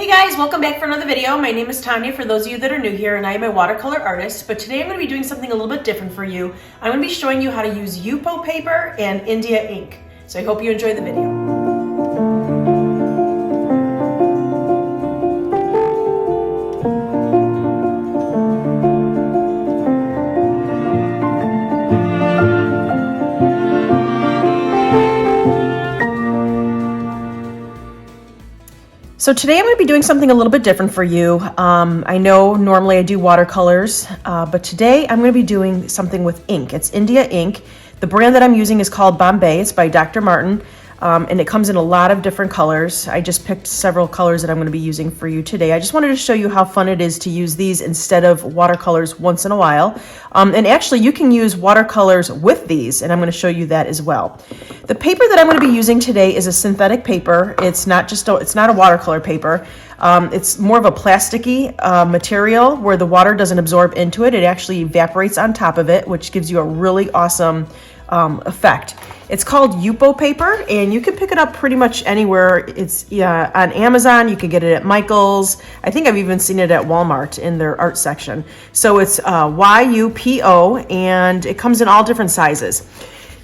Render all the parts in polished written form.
Hey guys, welcome back for another video. My name is Tanya for those of you that are new here, and I am a watercolor artist, but today I'm going to be doing something a little bit different for you. I'm going to be showing you how to use Yupo paper and India ink. So I hope you enjoy the video. So today I'm going to be doing something a little bit different for you. I know normally I do watercolors, but today I'm going to be doing something with ink. It's India ink. The brand that I'm using is called Bombay. It's by Dr. Martin, and it comes in a lot of different colors. I just picked several colors that I'm going to be using for you today. I just wanted to show you how fun it is to use these instead of watercolors once in a while. And actually you can use watercolors with these, and I'm going to show you that as well. The paper that I'm going to be using today is a synthetic paper. It's not a watercolor paper. It's more of a plasticky material where the water doesn't absorb into it. It actually evaporates on top of it, which gives you a really awesome effect. It's called Yupo paper, and you can pick it up pretty much anywhere. It's on Amazon. You can get it at Michael's. I think I've even seen it at Walmart in their art section. So it's YUPO, and it comes in all different sizes.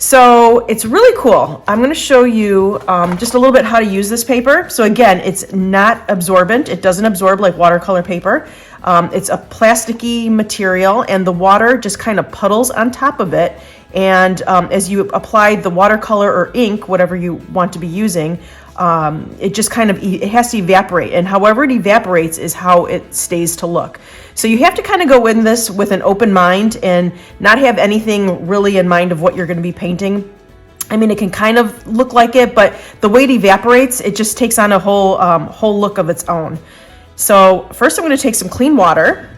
So it's really cool. I'm going to show you just a little bit how to use this paper. So again, it's not absorbent. It doesn't absorb like watercolor paper. It's a plasticky material, and the water just kind of puddles on top of it. And as you apply the watercolor or ink, whatever you want to be using, it just kind of, it has to evaporate. And however it evaporates is how it stays to look. So you have to kind of go in this with an open mind and not have anything really in mind of what you're going to be painting. I mean, it can kind of look like it, but the way it evaporates, it just takes on a whole look of its own. So first I'm going to take some clean water,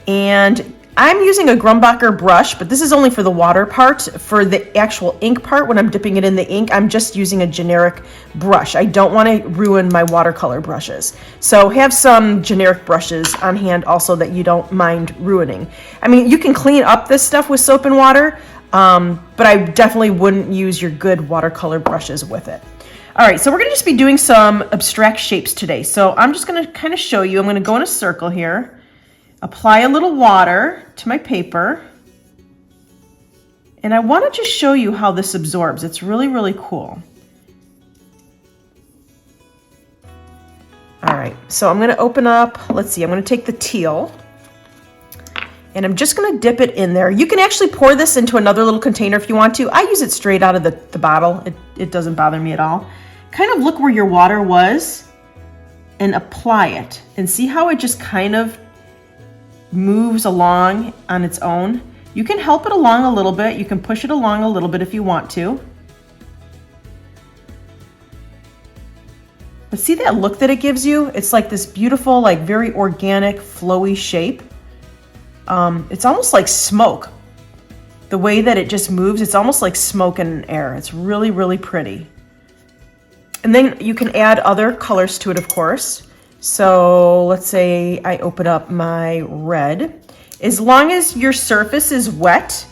and I'm using a Grumbacher brush, but this is only for the water part. For the actual ink part, when I'm dipping it in the ink, I'm just using a generic brush. I don't want to ruin my watercolor brushes. So have some generic brushes on hand also that you don't mind ruining. I mean, you can clean up this stuff with soap and water, but I definitely wouldn't use your good watercolor brushes with it. All right, so we're going to just be doing some abstract shapes today. So I'm just going to kind of show you. I'm going to go in a circle here. Apply a little water to my paper, and I want to just show you how this absorbs. It's really, really cool. All right, so I'm going to open up, let's see, I'm going to take the teal, and I'm just going to dip it in there. You can actually pour this into another little container if you want to. I use it straight out of the bottle. It doesn't bother me at all. Kind of look where your water was and apply it, and see how it just kind of moves along on its own. You can help it along a little bit. You can push it along a little bit if you want to. But see that look that it gives you? It's like this beautiful, like very organic, flowy shape. It's almost like smoke. The way that it just moves, it's almost like smoke and air. It's really, really pretty. And then you can add other colors to it, of course. So let's say I open up my red. As long as your surface is wet,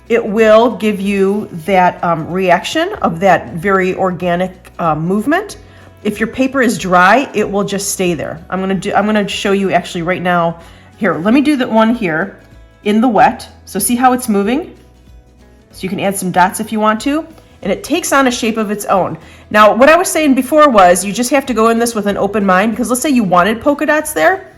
it will give you that reaction of that very organic movement. If your paper is dry, it will just stay there. I'm gonna show you actually right now. Here, let me do that one here in the wet. So see how it's moving? So you can add some dots if you want to. And it takes on a shape of its own. Now, what I was saying before was you just have to go in this with an open mind, because let's say you wanted polka dots there.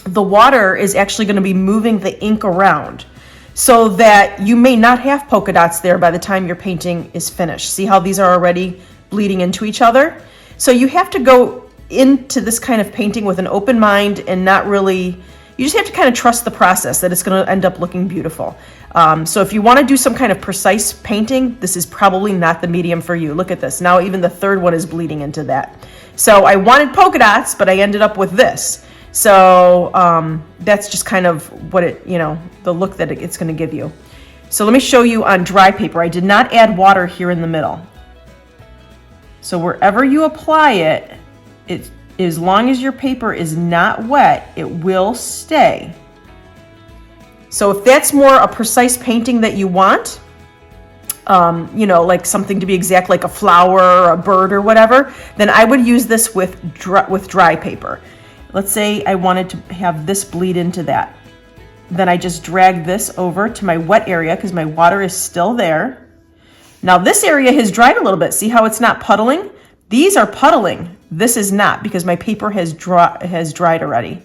The water is actually going to be moving the ink around so that you may not have polka dots there by the time your painting is finished. See how these are already bleeding into each other? So you have to go into this kind of painting with an open mind and not really, you just have to kind of trust the process that it's going to end up looking beautiful. So if you want to do some kind of precise painting, this is probably not the medium for you. Look at this. Now even the third one is bleeding into that. So I wanted polka dots, but I ended up with this. So that's just kind of what it, the look that it's going to give you. So let me show you on dry paper. I did not add water here in the middle. So wherever you apply it, as long as your paper is not wet, it will stay. So if that's more a precise painting that you want, like something to be exact, like a flower or a bird or whatever, then I would use this with dry paper. let's say I wanted to have this bleed into that. Then I just drag this over to my wet area because my water is still there. Now this area has dried a little bit. See how it's not puddling? These are puddling. This is not because my paper has dried already.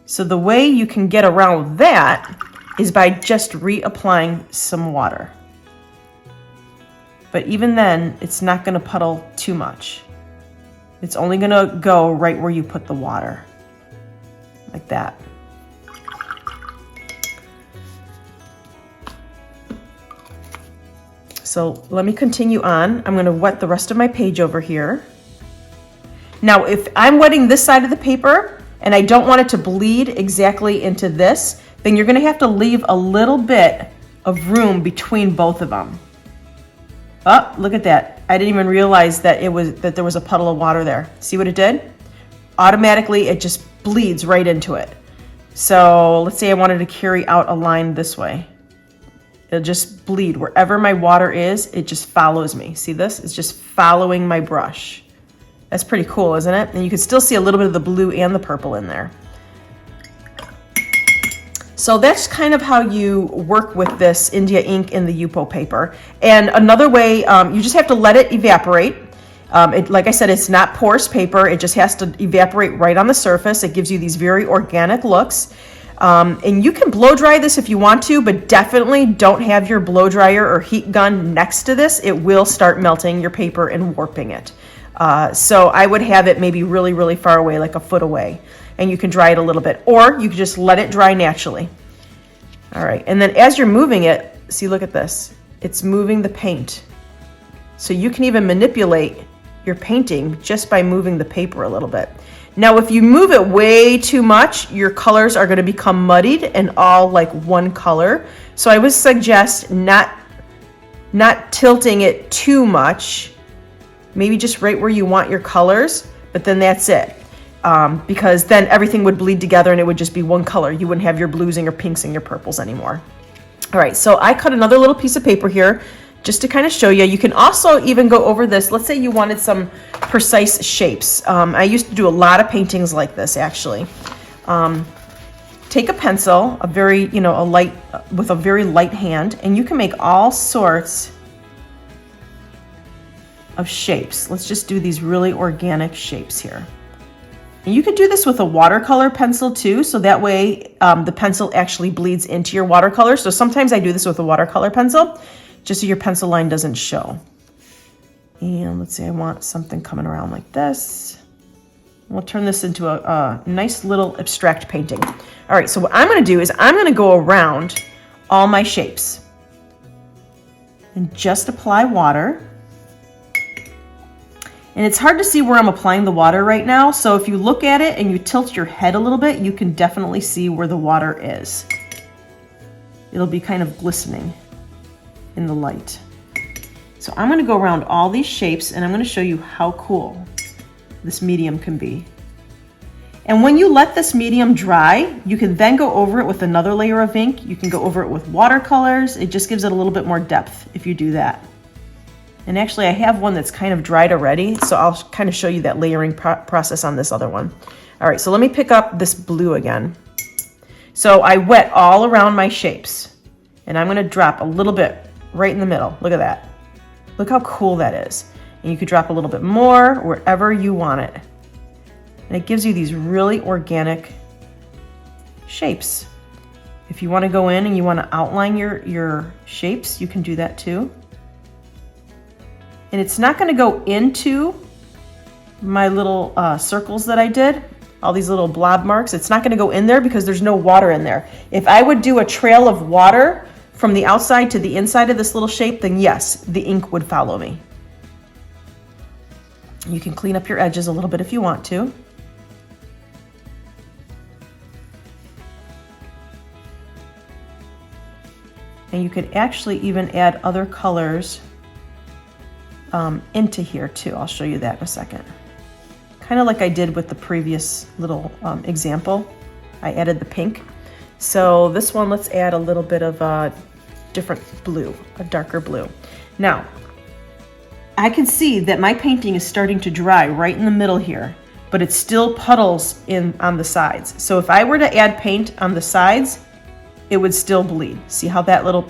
So the way you can get around that is by just reapplying some water. But even then, it's not going to puddle too much. It's only going to go right where you put the water, like that. So let me continue on. I'm going to wet the rest of my page over here. Now, if I'm wetting this side of the paper and I don't want it to bleed exactly into this, then you're going to have to leave a little bit of room between both of them. Oh, look at that. I didn't even realize that there was a puddle of water there. See what it did? Automatically, it just bleeds right into it. So let's say I wanted to carry out a line this way. It'll just bleed. Wherever my water is, it just follows me. See this? It's just following my brush. That's pretty cool, isn't it? And you can still see a little bit of the blue and the purple in there. So that's kind of how you work with this India ink in the Yupo paper. And another way, you just have to let it evaporate. Like I said, it's not porous paper. It just has to evaporate right on the surface. It gives you these very organic looks. And you can blow dry this if you want to, but definitely don't have your blow dryer or heat gun next to this. It will start melting your paper and warping it. So I would have it maybe really, really far away, like a foot away, and you can dry it a little bit, or you can just let it dry naturally. All right, and then as you're moving it, see, look at this. It's moving the paint. So you can even manipulate your painting just by moving the paper a little bit. Now, if you move it way too much, your colors are going to become muddied and all like one color. So I would suggest not tilting it too much. Maybe just right where you want your colors, but then that's it. Because then everything would bleed together and it would just be one color. You wouldn't have your blues and your pinks and your purples anymore. All right, so I cut another little piece of paper here just to kind of show you. You can also even go over this. Let's say you wanted some precise shapes. I used to do a lot of paintings like this, actually. Take a pencil, with a very light hand, and you can make all sorts of shapes. Let's just do these really organic shapes here. And you could do this with a watercolor pencil too, so that way the pencil actually bleeds into your watercolor. So sometimes I do this with a watercolor pencil, just so your pencil line doesn't show. And let's say I want something coming around like this. We'll turn this into a nice little abstract painting. All right, so what I'm gonna do is I'm gonna go around all my shapes and just apply water. And it's hard to see where I'm applying the water right now, so if you look at it and you tilt your head a little bit, you can definitely see where the water is. It'll be kind of glistening in the light. So I'm going to go around all these shapes and I'm going to show you how cool this medium can be. And when you let this medium dry, you can then go over it with another layer of ink. You can go over it with watercolors. It just gives it a little bit more depth if you do that. And actually I have one that's kind of dried already, so I'll kind of show you that layering process on this other one. All right, so let me pick up this blue again. So I wet all around my shapes, and I'm gonna drop a little bit right in the middle. Look at that. Look how cool that is. And you could drop a little bit more wherever you want it. And it gives you these really organic shapes. If you wanna go in and you wanna outline your shapes, you can do that too. And it's not going to go into my little circles that I did, all these little blob marks. It's not going to go in there because there's no water in there. If I would do a trail of water from the outside to the inside of this little shape, then yes, the ink would follow me. You can clean up your edges a little bit if you want to. And you could actually even add other colors into here too. I'll show you that in a second. Kind of like I did with the previous little example. I added the pink. So this one, let's add a little bit of a different blue, a darker blue. Now, I can see that my painting is starting to dry right in the middle here. but it still puddles in on the sides. So if I were to add paint on the sides, it would still bleed. See how that little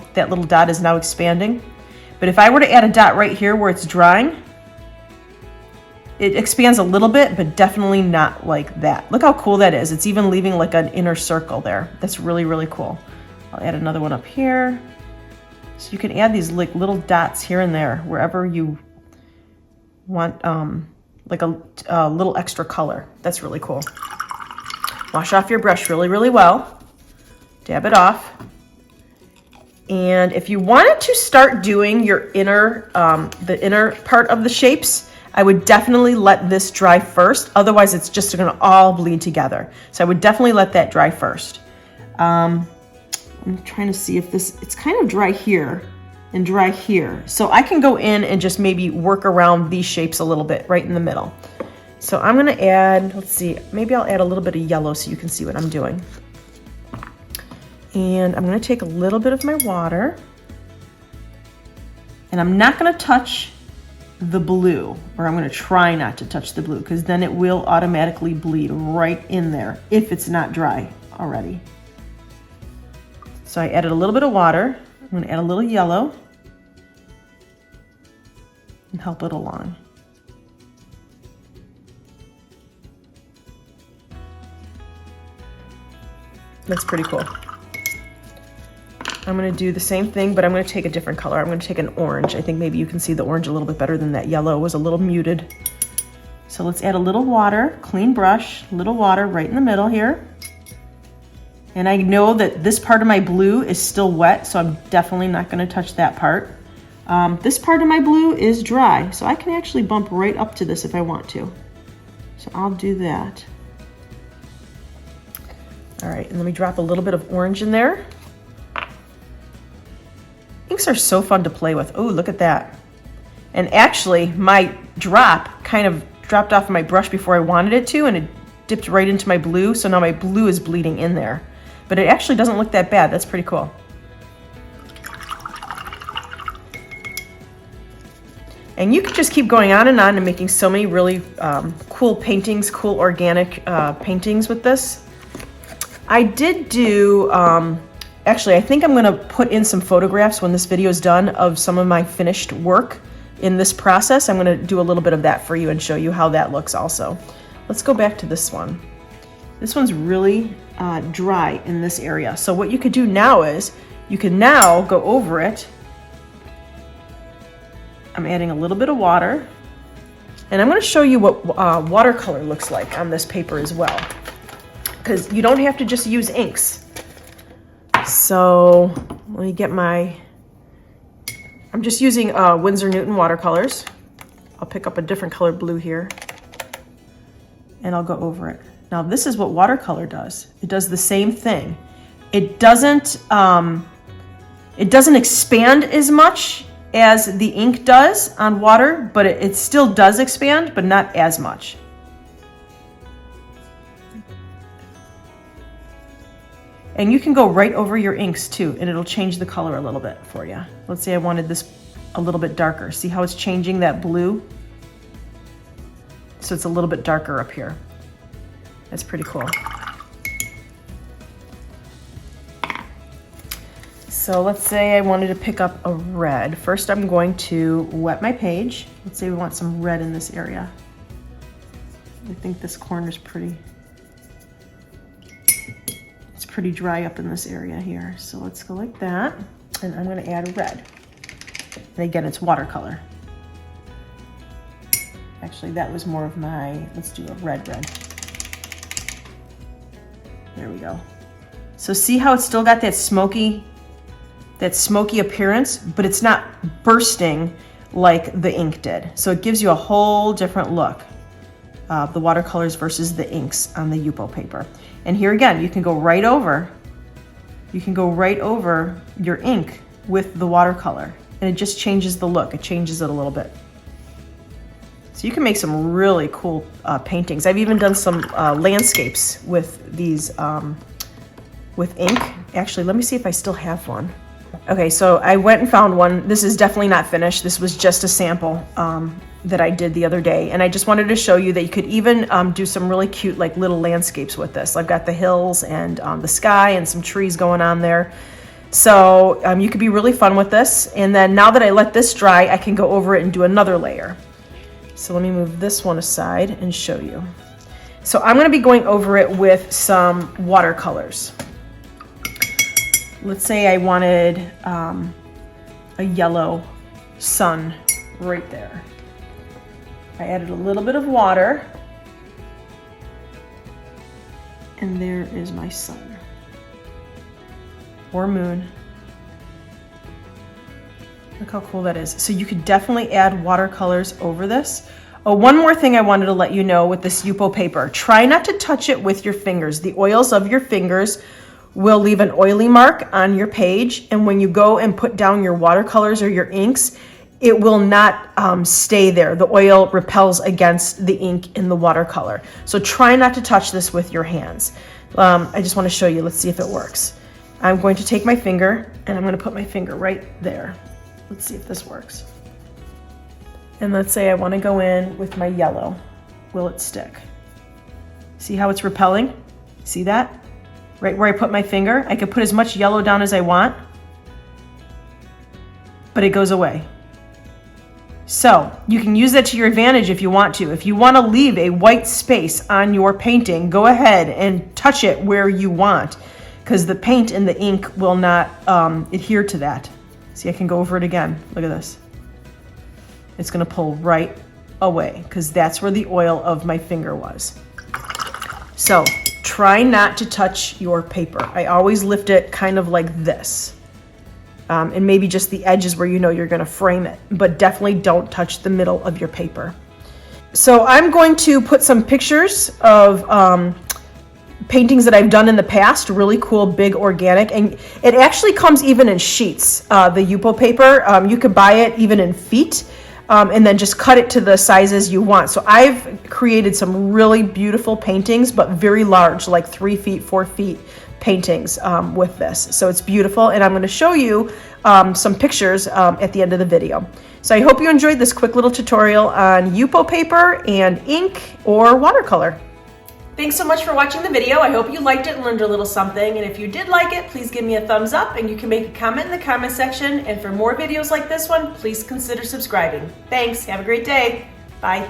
dot is now expanding? But if I were to add a dot right here where it's drying, it expands a little bit, but definitely not like that. Look how cool that is. It's even leaving like an inner circle there. That's really, really cool. I'll add another one up here. So you can add these like little dots here and there wherever you want like a little extra color. That's really cool. Wash off your brush really, really well. Dab it off. And if you wanted to start doing your inner, the inner part of the shapes, I would definitely let this dry first. Otherwise, it's just going to all bleed together. So I would definitely let that dry first. I'm trying to see if this, it's kind of dry here and dry here. So I can go in and just maybe work around these shapes a little bit right in the middle. So I'm going to add, let's see, maybe I'll add a little bit of yellow so you can see what I'm doing. And I'm going to take a little bit of my water, and I'm not going to touch the blue, or I'm going to try not to touch the blue, because then it will automatically bleed right in there if it's not dry already. So I added a little bit of water. I'm going to add a little yellow and help it along. That's pretty cool. I'm going to do the same thing, but I'm going to take a different color. I'm going to take an orange. I think maybe you can see the orange a little bit better than that yellow. It was a little muted. So let's add a little water, clean brush, little water right in the middle here. And I know that this part of my blue is still wet, so I'm definitely not going to touch that part. This part of my blue is dry, so I can actually bump right up to this if I want to. So I'll do that. All right, and let me drop a little bit of orange in there. Inks are so fun to play with. Oh, look at that. And actually, my drop kind of dropped off my brush before I wanted it to, and it dipped right into my blue, so now my blue is bleeding in there. But it actually doesn't look that bad. That's pretty cool. And you could just keep going on and making so many really cool paintings, cool organic paintings with this. I did do, actually, I think I'm going to put in some photographs when this video is done of some of my finished work in this process. I'm going to do a little bit of that for you and show you how that looks also. Let's go back to this one. This one's really dry in this area. So what you could do now is you can now go over it. I'm adding a little bit of water, and I'm going to show you what watercolor looks like on this paper as well, because you don't have to just use inks. So let me get I'm just using Winsor Newton watercolors. I'll pick up a different color blue here, and I'll go over it. Now this is what watercolor does. It does the same thing. It doesn't expand as much as the ink does on water, but it still does expand, but not as much. And you can go right over your inks too, and it'll change the color a little bit for you. Let's say I wanted this a little bit darker. See how it's changing that blue? So it's a little bit darker up here. That's pretty cool. So let's say I wanted to pick up a red. First I'm going to wet my page. Let's say we want some red in this area. I think this corner is pretty dry up in this area here. So let's go like that. And I'm going to add red. And again, it's watercolor. Actually, that was more of my, let's do a red. There we go. So see how it's still got that smoky appearance, but it's not bursting like the ink did. So it gives you a whole different look. The watercolors versus the inks on the Yupo paper. And here again, you can go right over your ink with the watercolor, and it just changes the look. It changes it a little bit. So you can make some really cool paintings. I've even done some landscapes with these, with ink. Actually, let me see if I still have one. Okay, so I went and found one. This is definitely not finished. This was just a sample that I did the other day. And I just wanted to show you that you could even do some really cute like little landscapes with this. I've got the hills and the sky and some trees going on there. So you could be really fun with this. And then now that I let this dry, I can go over it and do another layer. So let me move this one aside and show you. So I'm going to be going over it with some watercolors. Let's say I wanted a yellow sun right there. I added a little bit of water, and there is my sun or moon. Look how cool that is. So you could definitely add watercolors over this. Oh, one more thing I wanted to let you know with this Yupo paper. Try not to touch it with your fingers. The oils of your fingers will leave an oily mark on your page, and when you go and put down your watercolors or your inks, it will not stay there. The oil repels against the ink in the watercolor. So try not to touch this with your hands. I just want to show you. Let's see if it works. I'm going to take my finger, and I'm going to put my finger right there. Let's see if this works. And let's say I want to go in with my yellow. Will it stick? See how it's repelling? See that? Right where I put my finger, I could put as much yellow down as I want, but it goes away. So you can use that to your advantage if you want to. If you want to leave a white space on your painting, go ahead and touch it where you want, because the paint and the ink will not adhere to that. See, I can go over it again. Look at this. It's going to pull right away because that's where the oil of my finger was. So try not to touch your paper. I always lift it kind of like this. And maybe just the edges where you know you're going to frame it, but definitely don't touch the middle of your paper. So I'm going to put some pictures of paintings that I've done in the past, really cool, big, organic, and it actually comes even in sheets, the Yupo paper. You could buy it even in feet. And then just cut it to the sizes you want. So I've created some really beautiful paintings, but very large, like 3 feet, 4 feet paintings with this. So it's beautiful, and I'm going to show you some pictures at the end of the video. So I hope you enjoyed this quick little tutorial on Yupo paper and ink or watercolor. Thanks so much for watching the video. I hope you liked it and learned a little something. And if you did like it, please give me a thumbs up, and you can make a comment in the comment section. And for more videos like this one, please consider subscribing. Thanks. Have a great day. Bye.